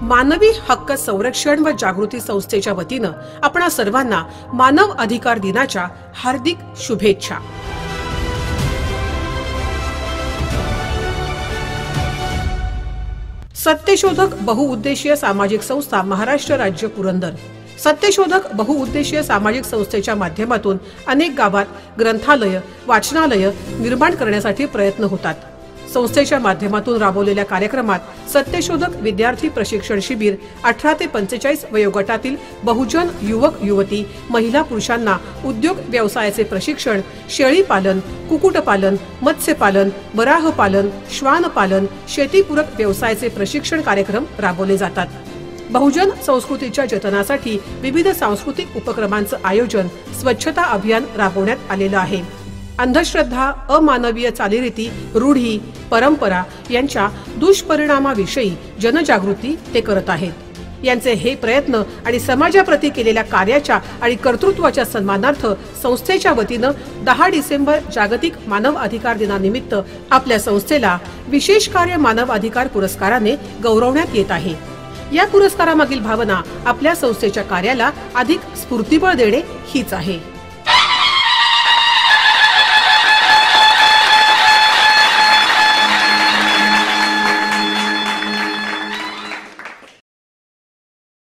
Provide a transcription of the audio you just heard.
मानवी हक्क संरक्षण व जागृती संस्थेच्या वतीनं आपणा सर्वांना मानव अधिकार दिनाच्या हार्दिक शुभेच्छा। सत्यशोधक बहुउद्देशीय सामाजिक संस्था महाराष्ट्र राज्य पुरंदर सत्यशोधक बहुउद्देशीय सामाजिक संस्थेच्या माध्यमातून अनेक गावात ग्रंथालय वाचनालय निर्माण करण्यासाठी प्रयत्न होतात। संस्थेच्या माध्यमातून राबवलेल्या कार्यक्रमात सत्यशोधक विद्यार्थी प्रशिक्षण शिबिर 18 ते 45 वयोगटातील बहुजन युवक युवती महिला पुरुषांना उद्योग व्यवसायाचे प्रशिक्षण, शेळी पालन, कुक्कुटपालन, मत्स्यपालन, बराह पालन, श्वान पालन, शेतीपूरक व्यवसायाचे प्रशिक्षण कार्यक्रम राबवले जातात। बहुजन संस्कृतीच्या जतनासाठी विविध सांस्कृतिक उपक्रमांचे आयोजन, स्वच्छता अभियान राबवण्यात आलेले आहे। अंधश्रद्धा, अमानवीय चालीरीती, रूढी, परंपरा यांच्या दुष्परिणामाविषयी जनजागृती ते करत आहेत। यांचे हे प्रयत्न आणि समाजाप्रती केलेल्या कार्याच्या आणि कर्तृत्वाच्या सन्मानार्थ संस्थेच्या वतीनं 10 डिसेंबर जागतिक मानव अधिकार दिनानिमित्त आपल्या संस्थेला विशेष कार्य मानव अधिकार पुरस्काराने गौरवण्यात येत आहे। या पुरस्कारामागील भावना आपल्या संस्थेच्या कार्याला अधिक स्फूर्तिबळ देणे हीच आहे।